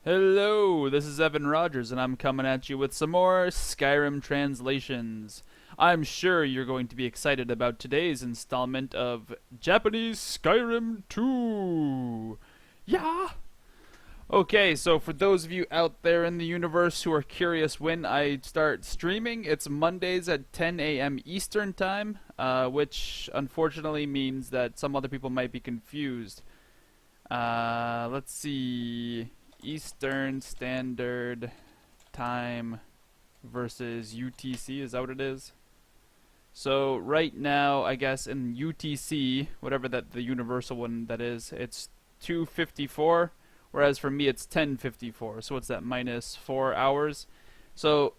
Hello, this is Evan Rogers, and I'm coming at you with some more Skyrim translations. I'm sure you're going to be excited about today's installment of Japanese Skyrim 2. Yeah! Okay, so for those of you out there in the universe who are curious when I start streaming, it's Mondays at 10 a.m. Eastern Time, which unfortunately means that some other people might be confused. Let's see. Eastern Standard Time versus UTC, is that what it is? So right now, I guess in UTC, whatever the universal one that is, it's 2:54, whereas for me it's 10:54. So what's that, minus 4 hours? So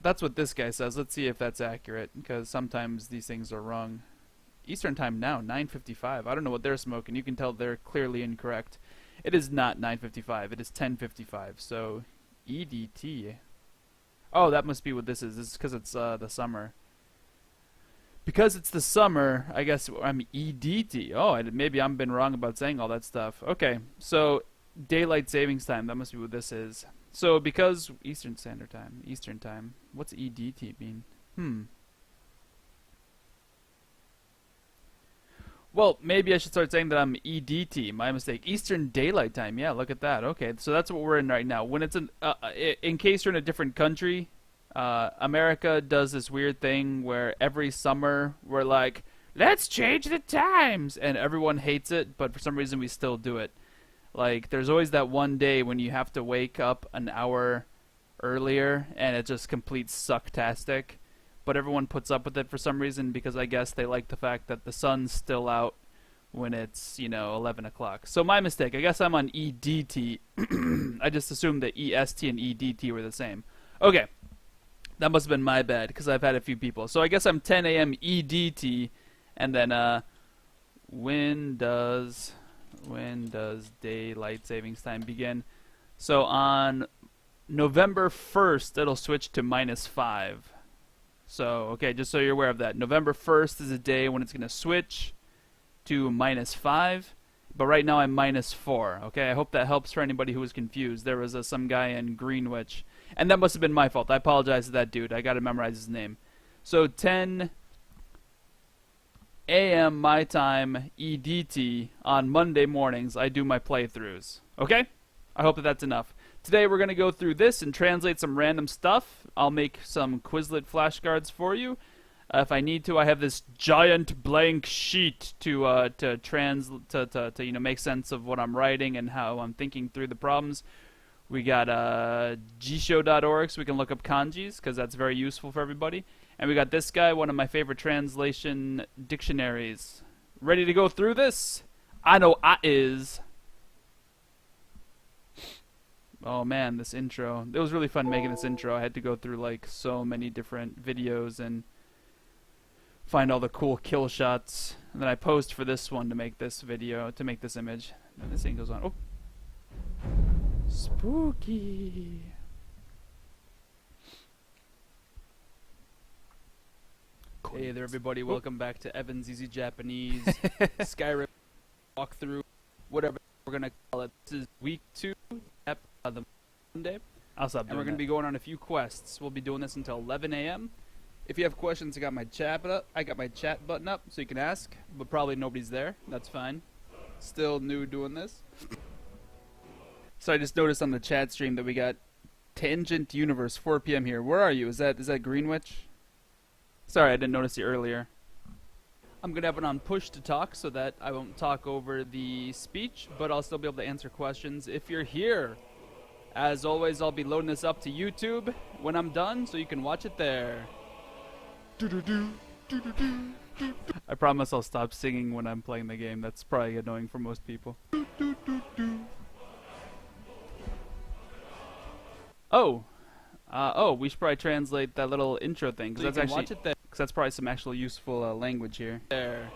that's what this guy says. Let's see if that's accurate, because sometimes these things are wrong. Eastern Time now, 9:55. I don't know what they're smoking. You can tell they're clearly incorrect. It is not 9:55. It is 10:55. So EDT. Oh, that must be what this is. This is because it's the summer. Because it's the summer, I guess I'm EDT. Oh, maybe I've been wrong about saying all that stuff. Okay, so daylight savings time. That must be what this is. So because Eastern Standard Time, Eastern Time. What's EDT mean? Well, maybe I should start saying that I'm EDT. My mistake. Eastern Daylight Time. Yeah, look at that. Okay, so that's what we're in right now. When it's in case you're in a different country, America does this weird thing where every summer we're like, let's change the times, and everyone hates it, but for some reason we still do it. Like, there's always that one day when you have to wake up an hour earlier, and it's just complete sucktastic. But everyone puts up with it for some reason because I guess they like the fact that the sun's still out when it's, 11 o'clock. So my mistake. I guess I'm on EDT. I just assumed that EST and EDT were the same. Okay. That must have been my bad because I've had a few people. So I guess I'm 10 a.m. EDT, and then when does daylight savings time begin? So on November 1st, it'll switch to -5. So, okay, just so you're aware of that. November 1st is a day when it's going to switch to -5. But right now I'm -4. Okay, I hope that helps for anybody who was confused. There was some guy in Greenwich. And that must have been my fault. I apologize to that dude. I got to memorize his name. So 10 a.m. my time, EDT, on Monday mornings, I do my playthroughs. Okay? I hope that that's enough. Today we're going to go through this and translate some random stuff. I'll make some Quizlet flashcards for you. If I need to, I have this giant blank sheet to make sense of what I'm writing and how I'm thinking through the problems. We got jisho.org, so we can look up kanjis, because that's very useful for everybody. And we got this guy, one of my favorite translation dictionaries. Ready to go through this? I know I is. Oh man, this intro. It was really fun making this intro. I had to go through like so many different videos and find all the cool kill shots. And then I posed for this one to make this video, to make this image. And this thing goes on. Oh! Spooky! Hey there everybody, welcome back to Evan's Easy Japanese Skyrim walkthrough, whatever we're gonna call it. This is week 2. The Monday. I'll stop doing and we're going to be going on a few quests. We'll be doing this until 11 a.m. If you have questions, I got my chat button up so you can ask, but probably nobody's there. That's fine. Still new doing this. So I just noticed on the chat stream that we got Tangent Universe 4 p.m. here. Where are you? Is that Greenwich? Sorry, I didn't notice you earlier. I'm going to have it on push to talk so that I won't talk over the speech, but I'll still be able to answer questions if you're here. As always, I'll be loading this up to YouTube when I'm done, so you can watch it there. I promise I'll stop singing when I'm playing the game. That's probably annoying for most people. We should probably translate that little intro thing, because that's actually, because that's probably some actual useful language here. There.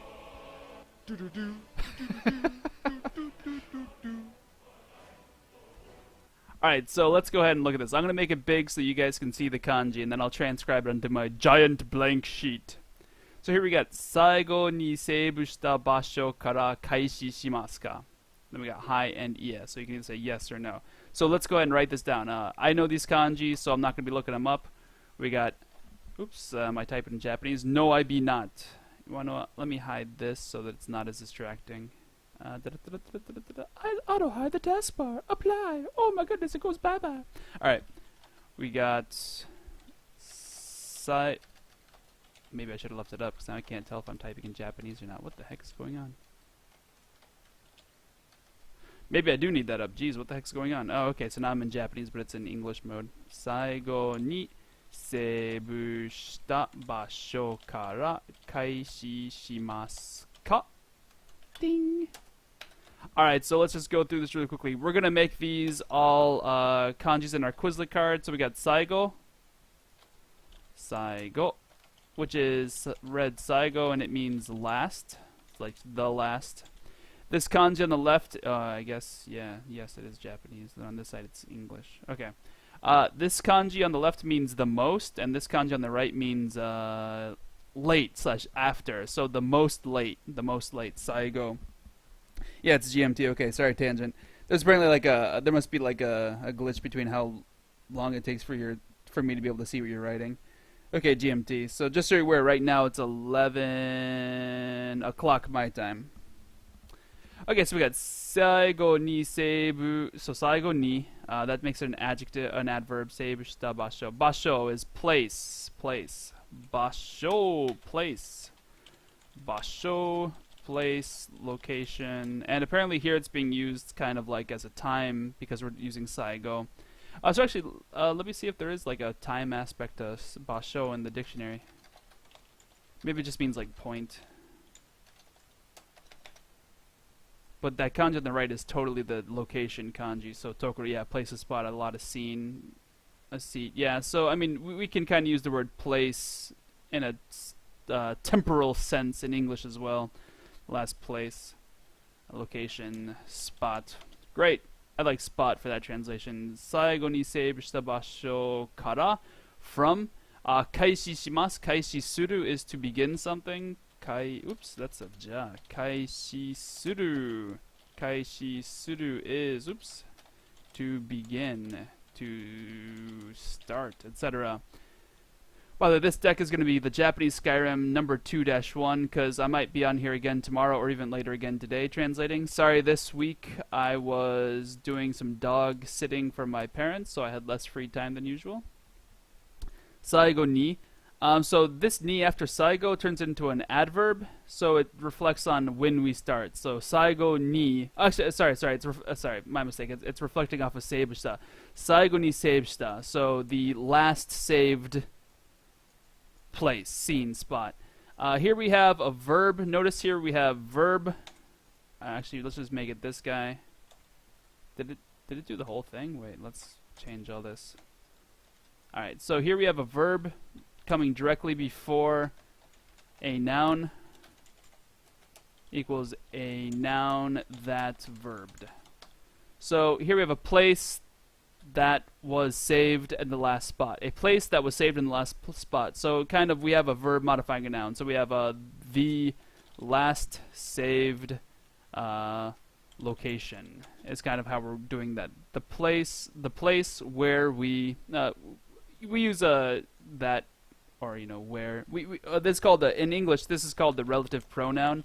Alright, so let's go ahead and look at this. I'm going to make it big so you guys can see the kanji, and then I'll transcribe it onto my giant blank sheet. So here we got, 最後にセーブした場所から開始しますか? Then we got hi and iya, so you can either say yes or no. So let's go ahead and write this down. I know these kanji, so I'm not going to be looking them up. We got, oops, I typed in Japanese. No, I be not. You want to, let me hide this so that it's not as distracting. Auto hide the taskbar. Apply. Oh my goodness, it goes bye-bye. Alright, we got maybe I should have left it up because now I can't tell if I'm typing in Japanese or not. What the heck is going on? Maybe I do need that up. Jeez, what the heck's going on? Oh, okay, so now I'm in Japanese, but it's in English mode. 最後にセーブした場所から開始しますか? Ding! Alright, so let's just go through this really quickly. We're going to make these all kanjis in our Quizlet card. So we got Saigo, which is read Saigo, and it means last, like the last. This kanji on the left, I guess, yeah, yes, it is Japanese. And on this side, it's English. Okay. This kanji on the left means the most, and this kanji on the right means late / after. So the most late, Saigo. Yeah, it's GMT. Okay, sorry, tangent. There's apparently like there must be like a glitch between how long it takes for me to be able to see what you're writing. Okay, GMT. So just so you're aware, right now it's 11 o'clock my time. Okay, so we got saigo ni seibu. So saigo ni, that makes it an adjective, an adverb. Seibu shita basho. Basho is place. Basho, place. Basho, place, location. And apparently here it's being used kind of like as a time because we're using saigo. So actually, let me see if there is like a time aspect to basho in the dictionary. Maybe it just means like point. But that kanji on the right is totally the location kanji. So tokoro, yeah, place, a spot, a lot of scene, a seat. Yeah, so I mean, we can kind of use the word place in a temporal sense in English as well. Last place, a location, spot. Great. I like spot for that translation. Saigo ni seibu shita basho kara, from. Kaishi shimasu. Kaishi suru is to begin something. Oops, that's a ja. Kaishi suru. Kaishi suru is, oops, to begin, to start, etc. By the way, this deck is going to be the Japanese Skyrim number 2-1, because I might be on here again tomorrow or even later again today translating. Sorry, this week I was doing some dog sitting for my parents, so I had less free time than usual. Saigo ni. So this ni after saigo turns into an adverb, so it reflects on when we start. So saigo ni, actually, sorry, sorry, my mistake. It's reflecting off of save shita. Saigo ni save shita. So the last saved place, scene, spot. Here we have a verb. Notice here we have verb. Actually, let's just make it this guy. Did it do the whole thing? Wait, let's change all this. All right, so here we have a verb coming directly before a noun equals a noun that's verbed. So here we have a place that was saved in the last spot. A place that was saved in the last spot. So kind of we have a verb modifying a noun. So we have the last saved location. Is kind of how we're doing that. The place where we use that, or you know, where this is called in English. This is called the relative pronoun.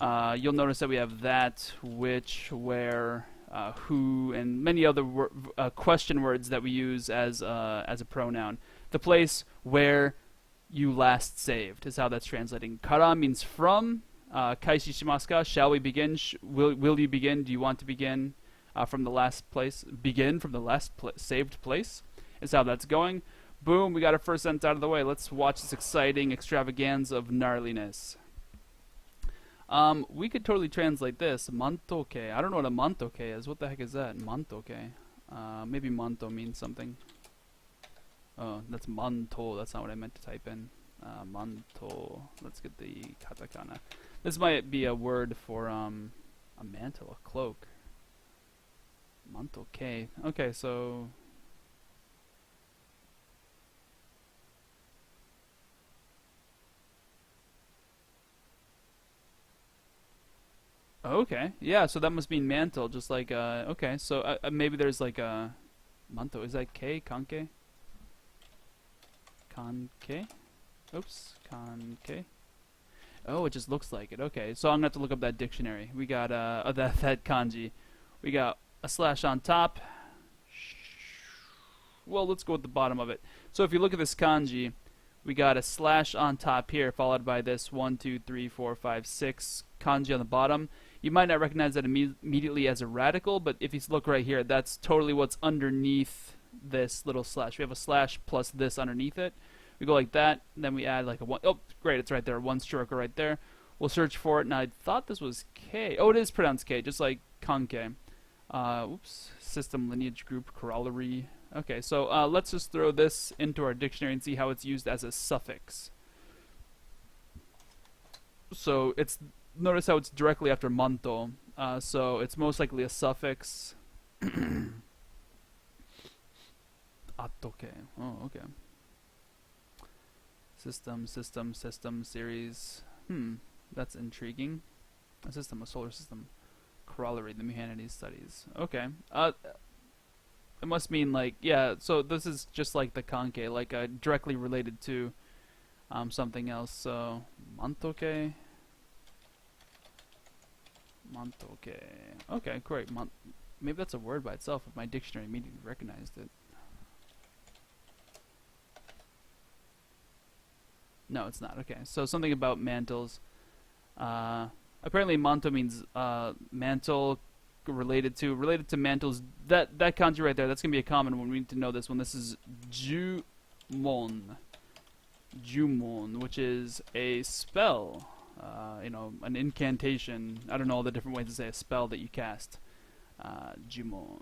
You'll notice that we have that, which, where, who, and many other question words that we use as a pronoun. The place where you last saved is how that's translating. Kara means from. Kaishi shimasu ka? Shall we begin? Will you begin? Do you want to begin from the last place? Begin from the last saved place is how that's going. Boom, we got our first sentence out of the way. Let's watch this exciting extravaganza of gnarliness. We could totally translate this. Mantoke. I don't know what a mantoke is. What the heck is that? Mantoke. Maybe manto means something. Oh, that's manto. That's not what I meant to type in. Manto. Let's get the katakana. This might be a word for a mantle, a cloak. Mantoke. Okay, so... Okay. Yeah, so that must mean mantle, just like, okay. So maybe there's like a... Manto, is that K? Kanke? Kanke? Oops. Kanke? Oh, it just looks like it. Okay, so I'm gonna have to look up that dictionary. We got, that kanji. We got a slash on top. Well, let's go with the bottom of it. So if you look at this kanji, we got a slash on top here, followed by this 1, 2, 3, 4, 5, 6 kanji on the bottom. You might not recognize that immediately as a radical, but if you look right here, that's totally what's underneath this little slash. We have a slash plus this underneath it. We go like that, and then we add like a 1. Oh, great, it's right there. 1 stroke right there. We'll search for it, and I thought this was K. Oh, it is pronounced K, just like kanke. Oops. System, lineage, group, corollary. Okay, so let's just throw this into our dictionary and see how it's used as a suffix. So it's, notice how it's directly after manto. So it's most likely a suffix. Atoke. Oh, okay. System, series. That's intriguing. A system, a solar system. Corollary, the humanities studies. Okay. It must mean like, yeah, so this is just like the kanke, like directly related to something else. So mantoke. Okay, great. Maybe that's a word by itself if my dictionary immediately recognized it. No, it's not. Okay, so something about mantles. Apparently manto means mantle, related to mantles. That kanji right there, that's gonna be a common one. We need to know this one. This is Jumon, which is a spell. You know, an incantation. I don't know all the different ways to say a spell that you cast. Jumon.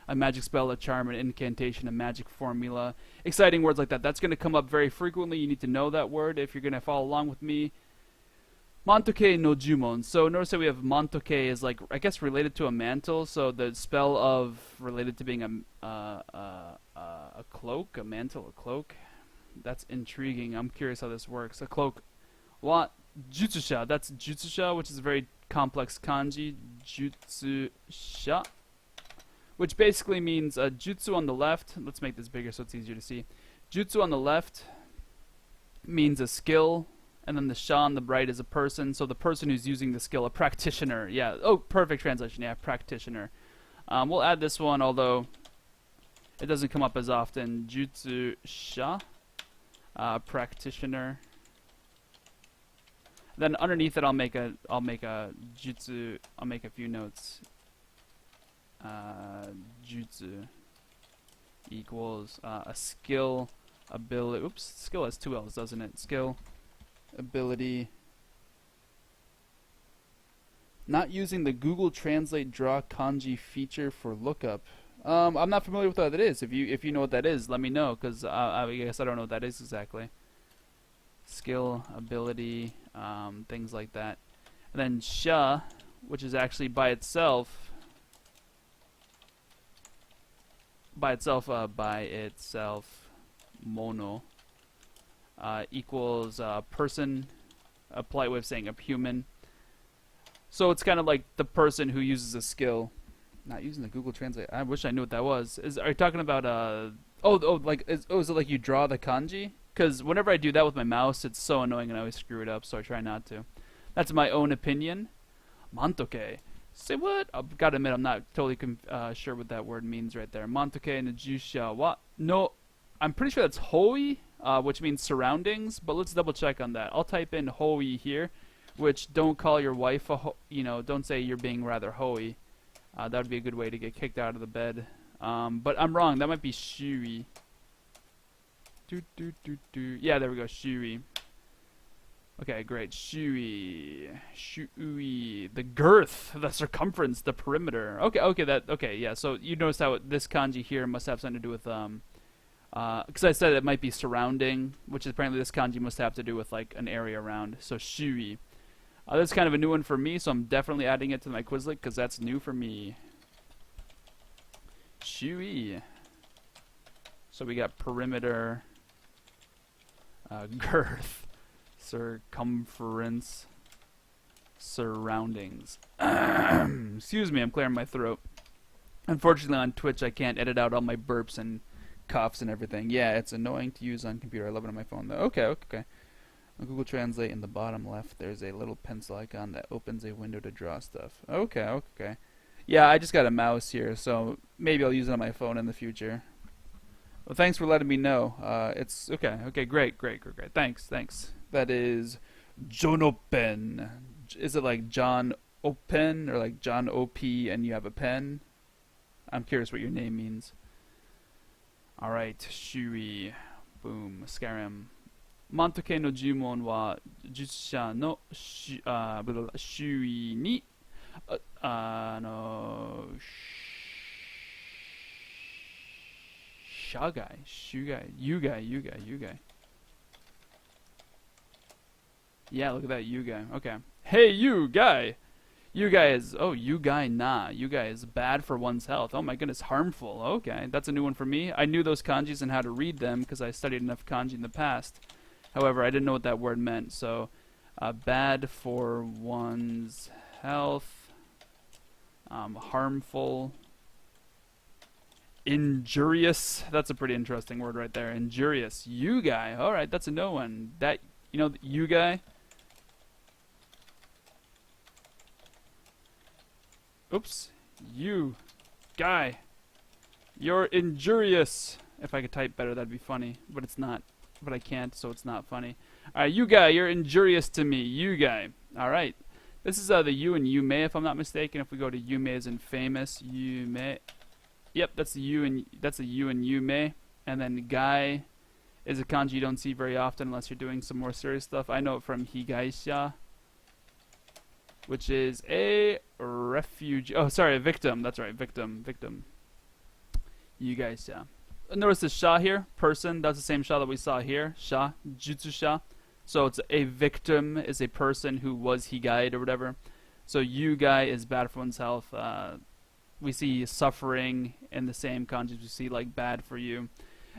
A magic spell, a charm, an incantation, a magic formula. Exciting words like that. That's going to come up very frequently. You need to know that word if you're going to follow along with me. Mantoke no Jumon. So notice that we have mantoke is like, I guess, related to a mantle. So the spell of related to being a cloak, a mantle, a cloak. That's intriguing. I'm curious how this works. A cloak. What? Jutsusha. That's Jutsusha, which is a very complex kanji. Jutsusha. Which basically means jutsu on the left. Let's make this bigger so it's easier to see. Jutsu on the left means a skill. And then the sha on the right is a person. So the person who's using the skill, a practitioner. Yeah. Oh, perfect translation. Yeah, practitioner. We'll add this one, although it doesn't come up as often. Jutsu sha. Practitioner. Then underneath it, I'll make a jutsu. I'll make a few notes. Jutsu equals a skill, ability. Oops, skill has 2 L's, doesn't it? Skill, ability. Not using the Google Translate Draw Kanji feature for lookup. I'm not familiar with what that is. If you know what that is, let me know, because I guess I don't know what that is exactly. Skill, ability, things like that. And then sha, which is actually by itself, mono, equals person, a polite way of saying a human. So it's kind of like the person who uses a skill. Not using the Google Translate. I wish I knew what that was. Are you talking about is it like you draw the kanji? Because whenever I do that with my mouse, it's so annoying and I always screw it up, so I try not to. That's my own opinion. Mantoke. Say what? I've got to admit, I'm not totally sure what that word means right there. Mantoke and Jusha. What? No, I'm pretty sure that's hoi, which means surroundings, but let's double check on that. I'll type in hoi here, which don't call your wife don't say you're being rather hoi. That would be a good way to get kicked out of the bed. But I'm wrong. That might be shui. Yeah, there we go. Shui. Okay, great. Shui. The girth, the circumference, the perimeter. Okay, yeah. So you notice how this kanji here must have something to do with because I said it might be surrounding, which is apparently this kanji must have to do with like an area around. So shui. That's kind of a new one for me, so I'm definitely adding it to my Quizlet because that's new for me. Shui. So we got perimeter. Girth. Circumference. Surroundings. Excuse me, I'm clearing my throat. Unfortunately on Twitch I can't edit out all my burps and coughs and everything. Yeah, it's annoying to use on computer. I love it on my phone though. Okay. On Google Translate in the bottom left there's a little pencil icon that opens a window to draw stuff. Okay. Yeah, I just got a mouse here, so maybe I'll use it on my phone in the future. Well, thanks for letting me know. It's okay. Okay, great. Thanks. That is John Open. Is it like John Open or like John O.P. and you have a pen? I'm curious what your name means. Alright, Shui. Boom. Skyrim. Mantoke no Jumon wa Jutsusha no Shui ni Shagai. Shugai. Yugai. Yeah, look at that, you guy. Okay. Hey, you guy! You guy is... Oh, you guy, nah. You guy is bad for one's health. Oh my goodness, harmful. Okay, that's a new one for me. I knew those kanjis and how to read them because I studied enough kanji in the past. However, I didn't know what that word meant. So, bad for one's health. Harmful. Injurious. That's a pretty interesting word right there. Injurious. You guy. Alright, that's a no one. That, you know, you guy... Oops. You guy. You're injurious. If I could type better, that'd be funny. But it's not. But I can't, so it's not funny. Alright, you guy, you're injurious to me. You guy. Alright. This is the you and you may, if I'm not mistaken. If we go to you may as in famous. You may. Yep, that's the you and you may. And then guy is a kanji you don't see very often unless you're doing some more serious stuff. I know it from higaisha, which is a refugee. Oh, sorry, a victim. That's right, victim. You guys, yeah. Notice the sha here, person. That's the same sha that we saw here. Sha, jutsu sha. So it's a victim is a person who was higaied or whatever. So you guy is bad for one's health. We see suffering in the same kanji. We see like bad for you.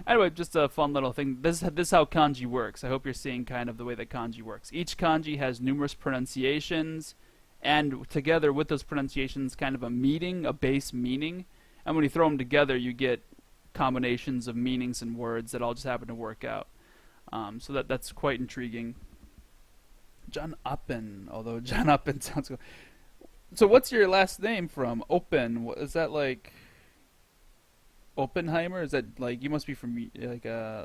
Anyway, just a fun little thing. This is how kanji works. I hope you're seeing kind of the way that kanji works. Each kanji has numerous pronunciations. And together with those pronunciations, kind of a base meaning. And when you throw them together, you get combinations of meanings and words that all just happen to work out. So that's quite intriguing. John Oppen, although John Oppen sounds cool. So what's your last name from? Open. Is that like Oppenheimer? Is that like, you must be from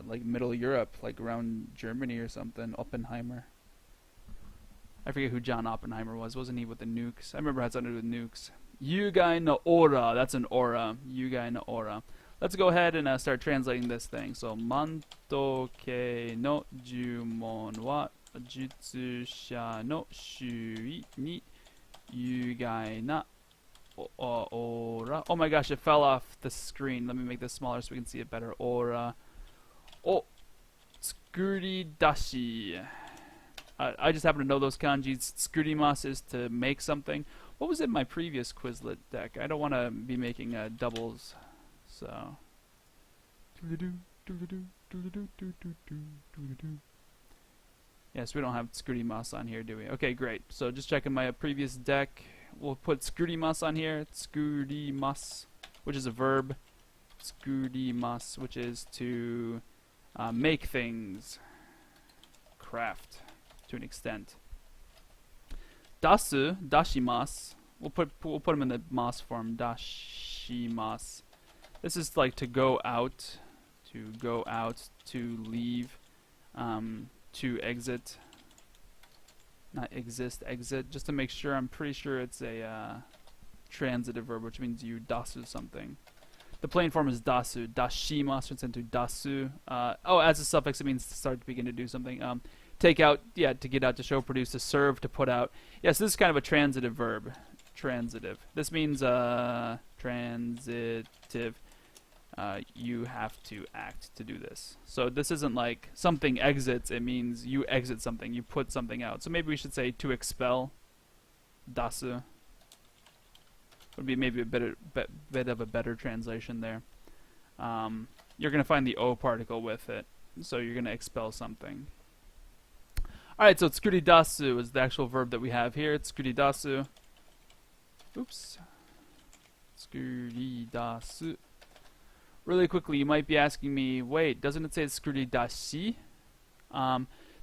like Middle Europe, like around Germany or something? Oppenheimer. I forget who John Oppenheimer was. Wasn't he with the nukes? I remember it had something to do with nukes. Yugai no aura. That's an aura. Yugai no aura. Let's go ahead and start translating this thing. So, Mantoke no Jumon wa Jutsusha no Shui ni Yugai na aura. Oh my gosh, it fell off the screen. Let me make this smaller so we can see it better. Aura. Oh, Skuri dashi. I just happen to know those kanjis. Skurimas is to make something. What was in my previous Quizlet deck? I don't want to be making doubles, so. Yes, we don't have Skurimas on here, do we? Okay, great. So just checking my previous deck. We'll put Skurimas on here. Skurimas, which is a verb. Skurimas, which is to make things. Craft. To an extent. Dasu, dashimas. We'll put them in the mas form. Dashimas. This is like to go out, to leave, to exit. Not exist, exit. Just to make sure, I'm pretty sure it's a transitive verb, which means you dasu something. The plain form is dasu. Dashimas turns into dasu. As a suffix, it means to start, to begin, to do something. Take out, yeah, to get out, to show, produce, to serve, to put out. Yes, this is kind of a transitive verb. Transitive. This means transitive. You have to act to do this. So this isn't like something exits. It means you exit something. You put something out. So maybe we should say to expel. Dasu. Would be maybe a bit of a better translation there. You're going to find the O particle with it. So you're going to expel something. Alright, so tsukuridasu is the actual verb that we have here. Tsukuridasu. Oops. Tsukuridasu. Really quickly, you might be asking me, wait, doesn't it say tsukuridashi?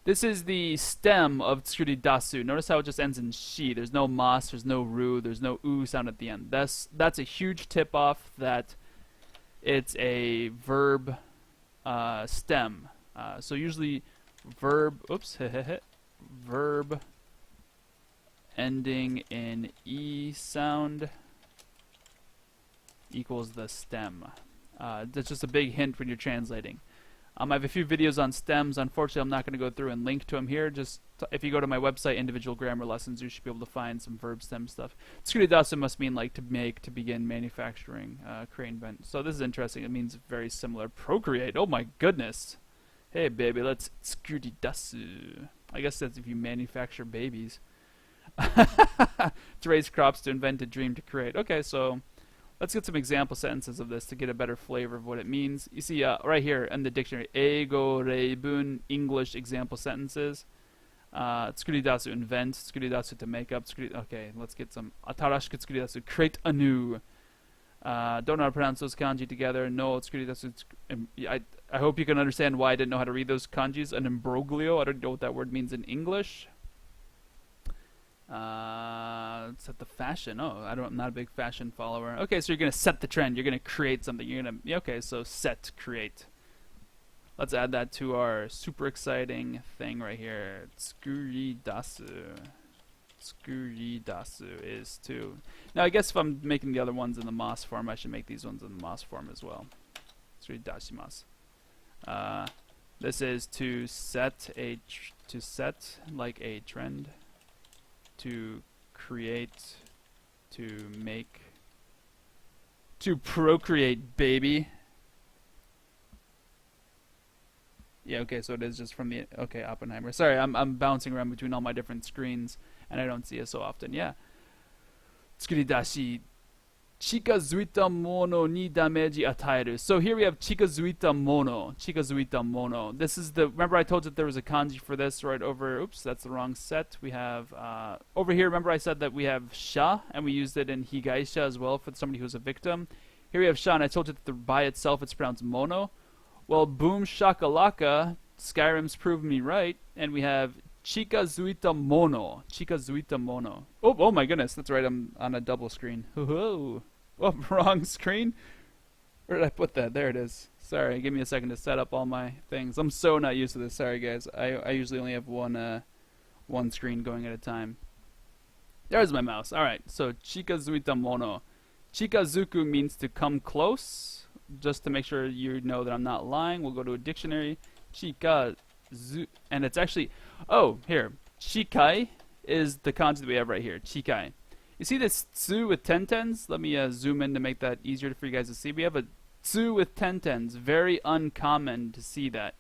This is the stem of tsukuridasu. Notice how it just ends in shi. There's no mas, there's no ru, there's no u sound at the end. That's a huge tip-off that it's a verb stem. So usually verb, verb ending in e sound equals the stem. That's just a big hint when you're translating. I have a few videos on stems. Unfortunately, I'm not going to go through and link to them here. Just if you go to my website, Individual Grammar Lessons, you should be able to find some verb stem stuff. Tsukuridasu must mean like to make, to begin, manufacturing, create, invent. So this is interesting. It means very similar. Procreate. Oh my goodness. Hey baby, let's tsukuridasu. I guess that's if you manufacture babies. To raise crops, to invent, to dream, to create. Okay, so let's get some example sentences of this to get a better flavor of what it means. You see right here in the dictionary, Eigo reibun, English example sentences. Tsukuridasu, invent. Tsukuridasu, to make up. Okay, let's get some. Atarashiku tsukuridasu, create anew. Don't know how to pronounce those kanji together. No, tsukuridasu. I hope you can understand why I didn't know how to read those kanjis. An imbroglio, I don't know what that word means in English. Set the fashion. Oh, I'm not a big fashion follower. Okay, so you're gonna set the trend. You're gonna create something. Okay, so set, create. Let's add that to our super exciting thing right here. Tsukuridasu. Tsukuridasu is to. Now, I guess if I'm making the other ones in the mas form, I should make these ones in the mas form as well. Tsuridashimasu. This is to set like a trend. To create, to make, to procreate, baby. Yeah, okay, so it is just from the, okay, Oppenheimer. Sorry, I'm bouncing around between all my different screens, and I don't see it so often. Yeah. Tsukuridashi. Chikazuita mono ni dameji ataeru. So here we have chikazuita mono. Chikazuita mono. This is the, remember I told you that there was a kanji for this right over, oops, that's the wrong set. We have, over here, remember I said that we have sha, and we used it in higaisha as well for somebody who's a victim. Here we have sha, and I told you that by itself it's pronounced mono. Well, boom shakalaka, Skyrim's proved me right, and we have chikazuita mono. Chikazuita mono. Oh my goodness, that's right, I'm on a double screen. Oh, wrong screen? Where did I put that? There it is. Sorry, give me a second to set up all my things. I'm so not used to this. Sorry, guys. I usually only have one screen going at a time. There's my mouse. Alright, so chikazuita mono. Chikazuku means to come close. Just to make sure you know that I'm not lying, we'll go to a dictionary. Chikazu, and it's actually, oh, here. Chikai is the kanji that we have right here. Chikai. You see this tsu with tentens? Let me zoom in to make that easier for you guys to see. We have a tsu with tentens. Very uncommon to see that.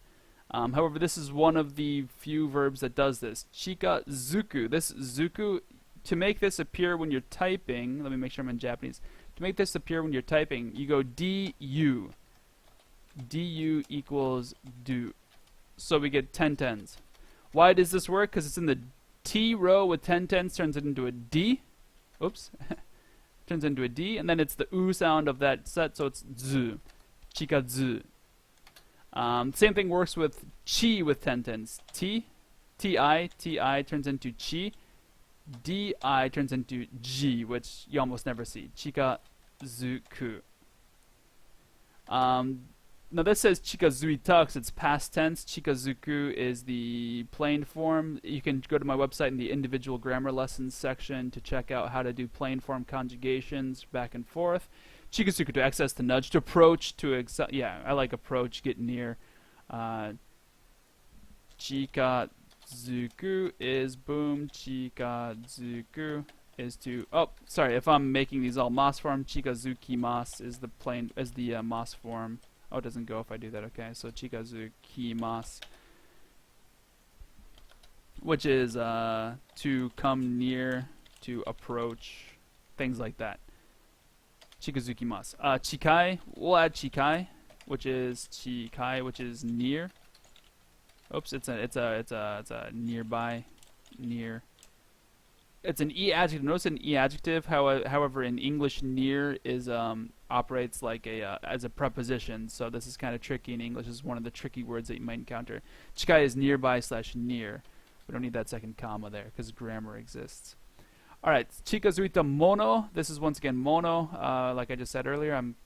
However, this is one of the few verbs that does this. Chikazuku. This zuku, to make this appear when you're typing, let me make sure I'm in Japanese. To make this appear when you're typing, you go du. Du equals do. So we get tentens. Why does this work? Because it's in the T row with tentens, turns it into a D. Oops. Turns into a D, and then it's the U sound of that set, so it's zu. Chikazu. Same thing works with chi with tentens. Ti turns into chi. Di turns into ji, which you almost never see. Chikazuku. Now this says chikazuita because it's past tense. Chikazuku is the plain form. You can go to my website in the individual grammar lessons section to check out how to do plain form conjugations back and forth. Chikazuku, to access, to nudge, to approach, to yeah, I like approach, get near. Chikazuku is boom. Chikazuku is to, oh, sorry, if I'm making these all mas form, chikazuki mas is the plain, is the mas form. Oh, it doesn't go if I do that. Okay, so chikazukimasu, which is to come near, to approach, things like that. Chikazukimasu. Chikai, we'll add chikai, which is near. Oops, it's a nearby, near. It's an e adjective. Notice an e adjective. However, in English, near is operates like a as a preposition. So this is kind of tricky in English. This is one of the tricky words that you might encounter. Chikai is nearby / near. We don't need that second comma there because grammar exists. All right, chikazuita mono. This is once again mono. Like I just said earlier, I'm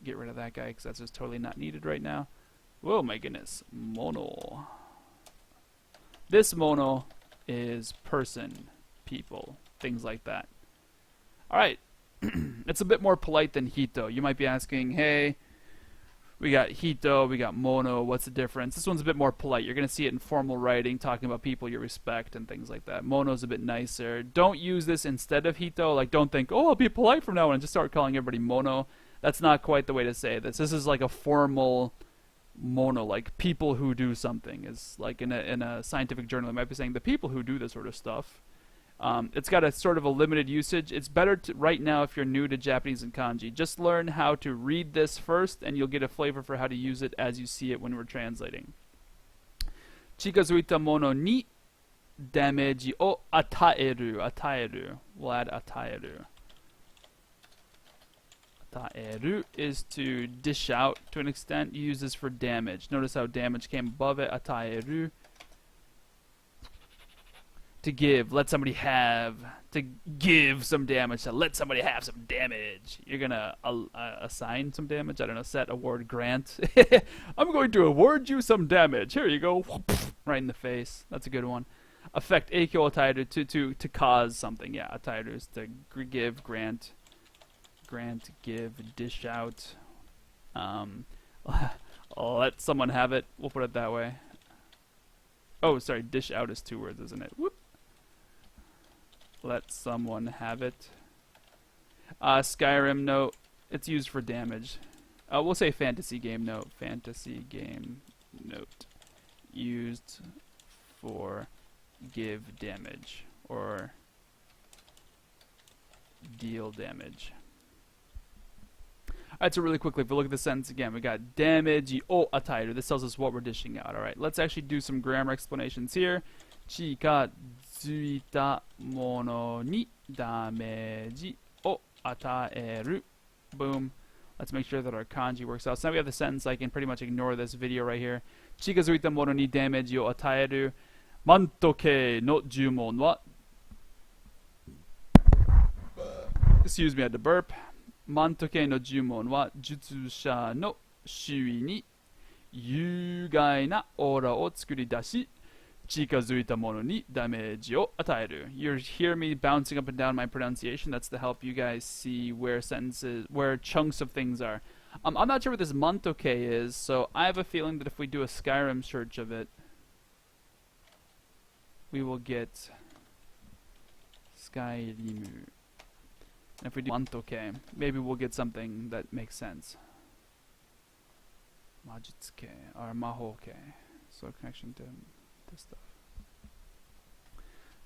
get rid of that guy because that's just totally not needed right now. Whoa, my goodness, mono. This mono is person, people, things like that. All right, it's a bit more polite than hito. You might be asking, hey, we got hito, we got mono, what's the difference? This one's a bit more polite. You're going to see it in formal writing, talking about people you respect and things like that. Mono's a bit nicer. Don't use this instead of hito. Like, don't think, oh, I'll be polite from now on and just start calling everybody mono. That's not quite the way to say this. This is like a formal mono, like people who do something. Is like in a scientific journal, it might be saying the people who do this sort of stuff. It's got a sort of a limited usage. It's better to, right now, if you're new to Japanese and kanji, just learn how to read this first, and you'll get a flavor for how to use it as you see it when we're translating. Chikazuita mono ni damage o ataeru. Ataeru. We'll add ataeru. Ataeru is to dish out to an extent. You use this for damage. Notice how damage came above it. Ataeru. To give, let somebody have, to give some damage, to let somebody have some damage. You're gonna assign some damage, I don't know, set, award, grant. I'm going to award you some damage. Here you go. Right in the face. That's a good one. Affect, eikyo ataeru, to cause something. Yeah, ataeru is to give, grant, give, dish out. Let someone have it. We'll put it that way. Oh, sorry, dish out is 2 words, isn't it? Whoop. Let someone have it. Skyrim note. It's used for damage. We'll say fantasy game note. Fantasy game note. Used for give damage or deal damage. Alright, so really quickly, if we look at the sentence again, we got damage o ataeru. This tells us what we're dishing out. Alright, let's actually do some grammar explanations here. Chikazuita mono ni damage o ataeru. Boom. Let's make sure that our kanji works out. So now we have the sentence. I can pretty much ignore this video right here. Chikazuita mono ni damage o ataeru. Mantoke no jumon wa. Excuse me, I had to burp. Mantoke no jumon wa jutsusha no shui ni yugai na aura o tsukuridashi chikazuita mono ni damage o ataeru. You hear me bouncing up and down my pronunciation. That's to help you guys see where sentences, where chunks of things are. I'm not sure what this mantoke is, so I have a feeling that if we do a Skyrim search of it, we will get Skyrimu. And if we do mantoke, maybe we'll get something that makes sense. Majitsuke or mahoke. So connection to this stuff.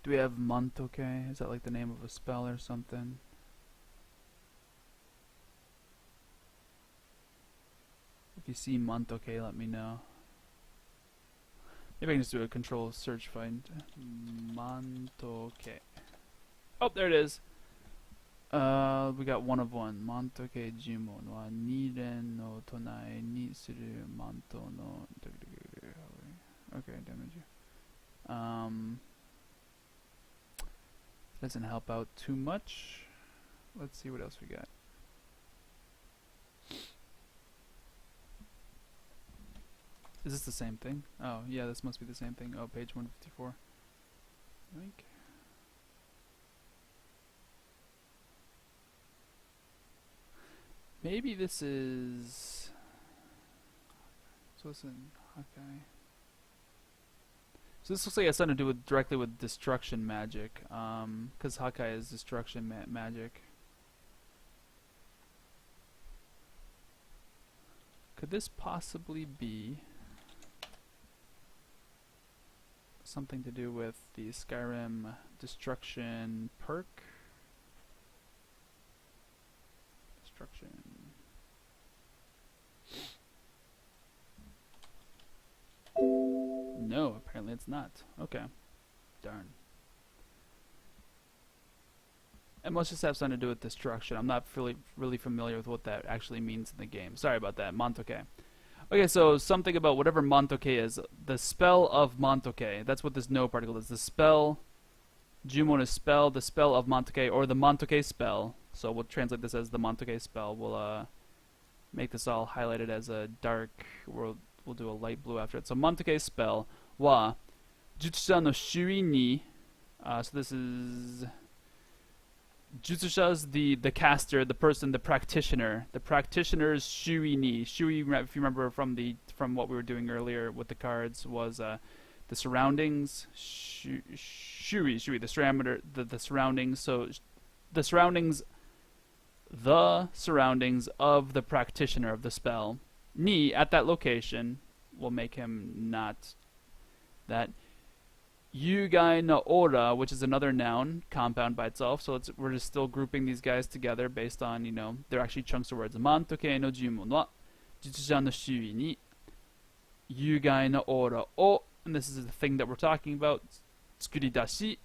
Do we have mantoke? Is that like the name of a spell or something? If you see mantoke, let me know. Maybe I can just do a control search find. Mantoke. Oh, there it is. We got one of one. Mantoke jumon wa niren no tonai ni suru manto no. Okay, damage. Doesn't help out too much. Let's see what else we got. Is this the same thing? Oh, yeah, this must be the same thing. Oh, page 154. Link. Maybe this is... So it's in Hakai. So this looks like it has something to do with directly with destruction magic. Because Hakai is destruction magic. Could this possibly be something to do with the Skyrim destruction perk? Destruction. No, apparently it's not. Okay. Darn. It must just have something to do with destruction. I'm not really familiar with what that actually means in the game. Sorry about that. Montoke. Okay, so something about whatever Montoke is. The spell of Montoke. That's what this no particle is. The spell. Jumon is spell. The spell of Montoke, or the Montoke spell. So we'll translate this as the Montoke spell. We'll make this all highlighted as a dark. We'll do a light blue after it. So Montoke spell wa Jutsusha no Shui ni. So this is Jutsusha's the caster, the person, the practitioner. The practitioner's Shui ni. Shui, if you remember from what we were doing earlier with the cards, was the surroundings. Shui, the surrounding. The surroundings. So the surroundings of the practitioner of the spell. Ni, at that location, will make him not that. Yugai no ora, which is another noun, compound by itself, so we're just still grouping these guys together based on, they're actually chunks of words. Mantoke no jumon wa Jutsusha no shui ni Yugai no ora o, and this is the thing that we're talking about, tsukuridashi,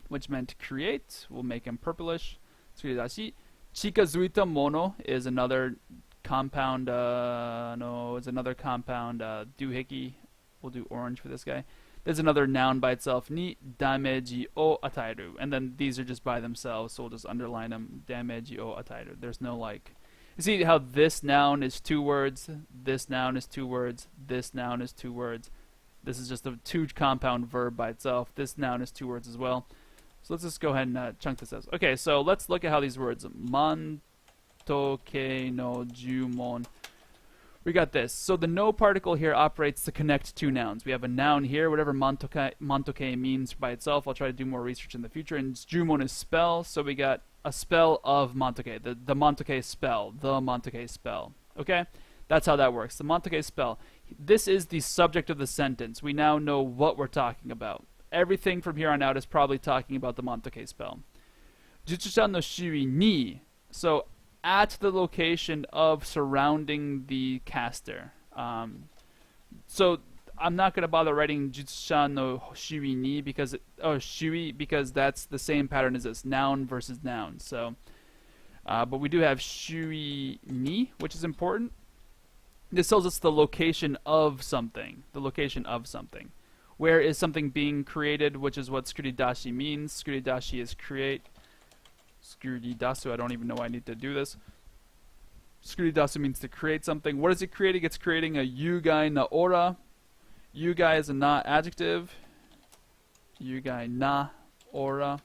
which meant create, we'll make him purplish. Tsukuridashi. Chikazuita mono is another compound, doohickey. We'll do orange for this guy. There's another noun by itself, ni dameji o atairu. And then these are just by themselves, so we'll just underline them, dameji o atairu. There's no you see how this noun is 2 words, this noun is 2 words, this noun is 2 words. This is just a 2 compound verb by itself. This noun is 2 words as well. So let's just go ahead and chunk this out. Okay, so let's look at how these words, mantoke no jumon. We got this. So the no particle here operates to connect 2 nouns. We have a noun here, whatever mantoke means by itself. I'll try to do more research in the future. And jumon is spell, so we got a spell of mantoke, the mantoke spell, the mantoke spell. Okay? That's how that works. The mantoke spell. This is the subject of the sentence. We now know what we're talking about. Everything from here on out is probably talking about the mantoke spell. Jutsusha no shui ni. So at the location of surrounding the caster. So I'm not going to bother writing Jutsusha no Shui ni because Shui, because that's the same pattern as this, noun versus noun. So, but we do have Shui ni, which is important. This tells us the location of something. The location of something. Where is something being created, which is what skuridashi means. Skuridashi is create. Skuridasu, I don't even know why I need to do this. Skuridasu means to create something. What is it creating? It's creating a yugai na ora. Yugai is a na adjective. Yugai na ora.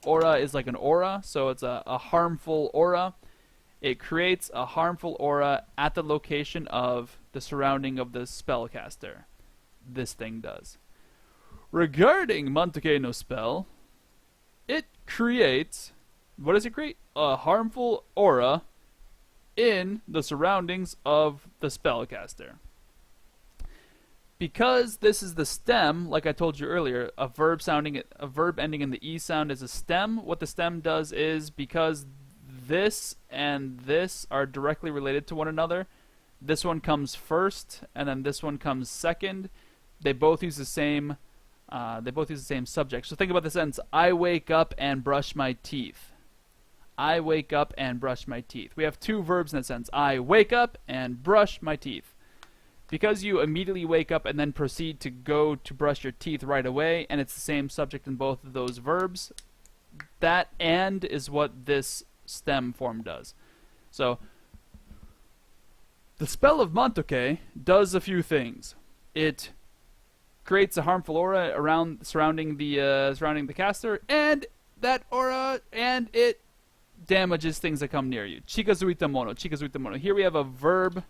Aura is like an aura, so it's a harmful aura. It creates a harmful aura at the location of the surrounding of the spellcaster. This thing does. Regarding Mantoke no spell, it creates... What does it create? A harmful aura in the surroundings of the spellcaster. Because this is the stem, like I told you earlier, a verb ending in the E sound is a stem. What the stem does is, because this and this are directly related to one another, this one comes first and then this one comes second. They both use the same subject. So think about the sentence, I wake up and brush my teeth. I wake up and brush my teeth. We have 2 verbs in that sense. I wake up and brush my teeth. Because you immediately wake up and then proceed to go to brush your teeth right away, and it's the same subject in both of those verbs, that and is what this stem form does. So, the spell of Mantoke does a few things. It creates a harmful aura surrounding the caster, and that aura, and it damages things that come near you. Chikazuita mono. Chikazuita mono. Here we have a verb,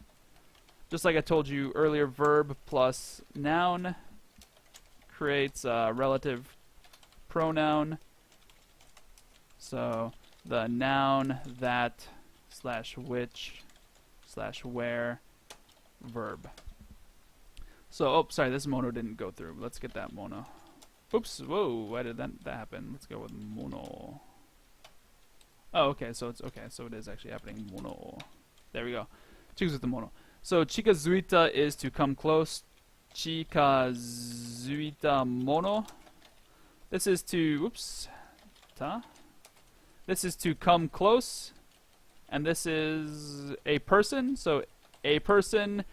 just like I told you earlier, verb plus noun creates a relative pronoun. So the noun, that, / which, / where, verb. So, sorry, this mono didn't go through. Let's get that mono. Oops, whoa, why did that happen? Let's go with mono. Oh, okay, so it is actually happening. Mono. There we go. Chikazuita mono. So chikazuita is to come close chikazuita mono. This is to, oops, ta. This is to come close, and this is a person, so a person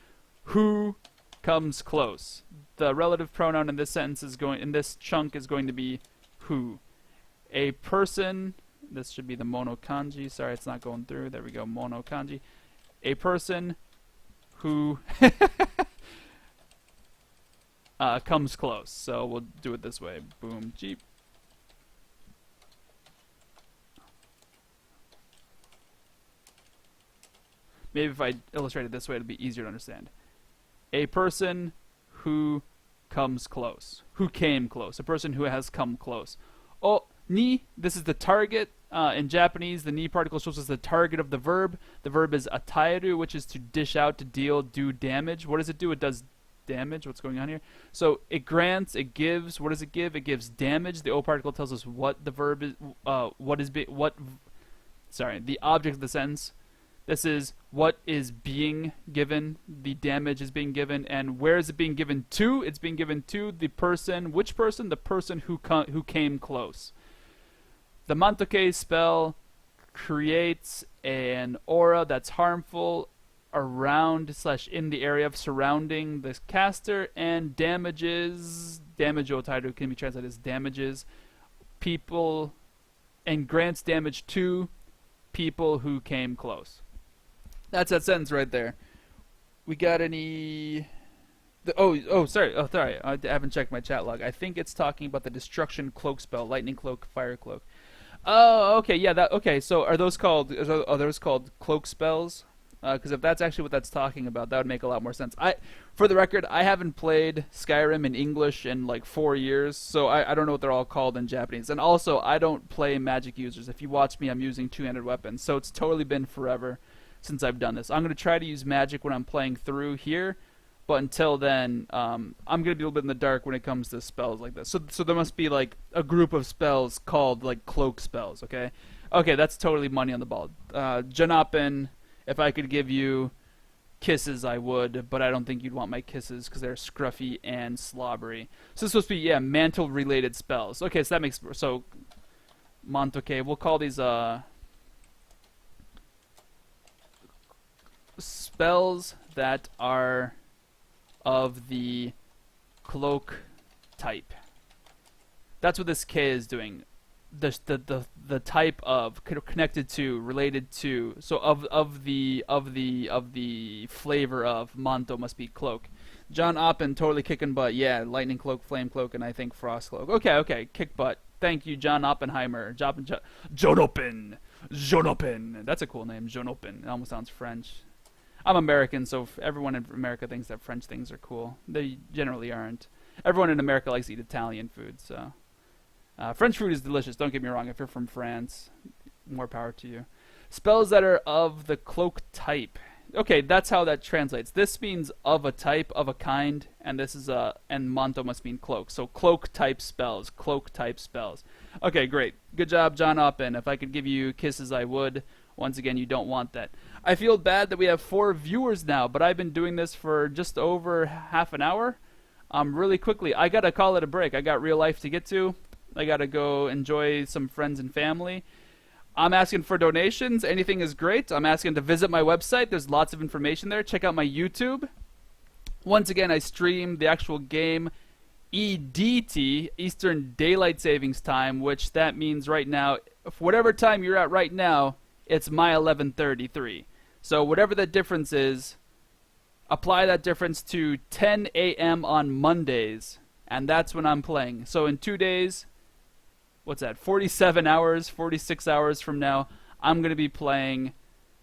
who comes close. The relative pronoun in this sentence is going, in this chunk is going to be who. A person, this should be the mono kanji, sorry it's not going through, there we go, mono kanji. A person who comes close, so we'll do it this way, boom, jeep. Maybe if I illustrate it this way, it'll be easier to understand. A person who comes close. Who came close. A person who has come close. Oh, ni, this is the target. In Japanese, the ni particle shows us the target of the verb. The verb is ataeru, which is to dish out, to deal, do damage. What does it do? It does damage. What's going on here? So it grants, it gives. What does it give? It gives damage. The o particle tells us what the verb is, the object of the sentence. This is what is being given, the damage is being given, and where is it being given to? It's being given to the person. Which person? The person who came close. The mantoke spell creates an aura that's harmful around / in the area of surrounding the caster, and damages, damage otairu can be translated as damages, people, and grants damage to people who came close. That's that sentence right there. We got any... sorry. I haven't checked my chat log. I think it's talking about the destruction cloak spell, lightning cloak, fire cloak. Oh, okay, yeah, okay. So are those called cloak spells? Because if that's actually what that's talking about, that would make a lot more sense. For the record, I haven't played Skyrim in English in like 4 years, so I don't know what they're all called in Japanese. And also, I don't play magic users. If you watch me, I'm using two-handed weapons, so it's totally been forever since I've done this. I'm going to try to use magic when I'm playing through here, but until then, I'm going to be a little bit in the dark when it comes to spells like this. So there must be like a group of spells called like cloak spells, okay? Okay, that's totally money on the ball. Janapen, if I could give you kisses, I would, but I don't think you'd want my kisses because they're scruffy and slobbery. So it's supposed to be, yeah, mantle-related spells. Okay, so that makes... So, mantoke, we'll call these, spells that are of the cloak type. That's what this K is doing. The type of, connected to, related to, so of the flavor of manto must be cloak. John Oppen totally kicking butt. Yeah, lightning cloak, flame cloak, and I think frost cloak. Okay, kick butt. Thank you, John Oppenheimer. John Oppen. That's a cool name, John Oppen. It almost sounds French. I'm American, so everyone in America thinks that French things are cool. They generally aren't. Everyone in America likes to eat Italian food, so... French food is delicious, don't get me wrong. If you're from France, more power to you. Spells that are of the cloak type. Okay, that's how that translates. This means of a type, of a kind, and this is and manto must mean cloak. So cloak type spells, Okay, great. Good job, John Oppen. If I could give you kisses, I would. Once again, you don't want that. I feel bad that we have 4 viewers now, but I've been doing this for just over half an hour. Really quickly, I gotta call it a break. I got real life to get to. I gotta go enjoy some friends and family. I'm asking for donations. Anything is great. I'm asking to visit my website. There's lots of information there. Check out my YouTube. Once again, I stream the actual game EDT, Eastern Daylight Savings Time, which that means right now, whatever time you're at right now, it's my 11:33. So whatever the difference is, apply that difference to 10 a.m. on Mondays, and that's when I'm playing. So in 2 days... What's that, 47 hours, 46 hours from now, I'm going to be playing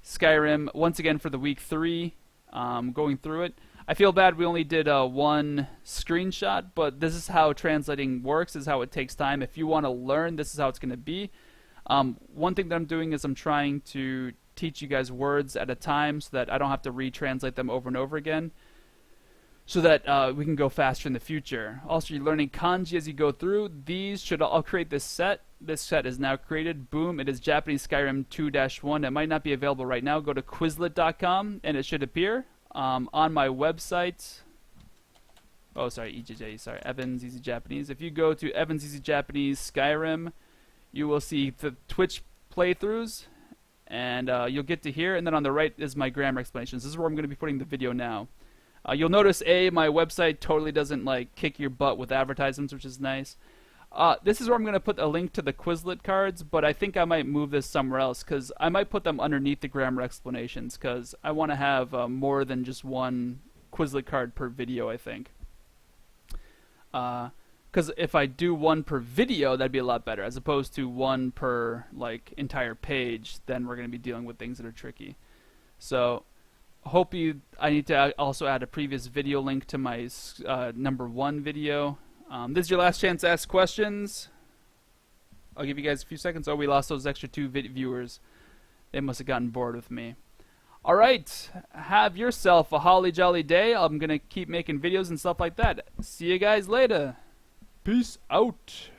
Skyrim once again for the week 3, going through it. I feel bad we only did 1 screenshot, but this is how translating works, this is how it takes time. If you want to learn, this is how it's going to be. One thing that I'm doing is I'm trying to teach you guys words at a time so that I don't have to retranslate them over and over again, so that we can go faster in the future. Also, you're learning kanji as you go through. These should all create this set. This set is now created. Boom, it is Japanese Skyrim 2-1. It might not be available right now. Go to Quizlet.com and it should appear. On my website, Oh, sorry, EJJ. Sorry, Evans Easy Japanese. If you go to Evans Easy Japanese Skyrim, you will see the Twitch playthroughs, and you'll get to here. And then on the right is my grammar explanations. This is where I'm going to be putting the video now. You'll notice my website totally doesn't like kick your butt with advertisements, which is nice. This is where I'm going to put a link to the Quizlet cards, but I think I might move this somewhere else because I might put them underneath the grammar explanations because I want to have more than just one Quizlet card per video, I think. Because if I do one per video, that'd be a lot better, as opposed to one per like entire page. Then we're going to be dealing with things that are tricky. So, I need to also add a previous video link to my number 1 video. This is your last chance to ask questions. I'll give you guys a few seconds. Oh, we lost those extra 2 viewers. They must have gotten bored with me. Alright, have yourself a holly jolly day. I'm going to keep making videos and stuff like that. See you guys later. Peace out.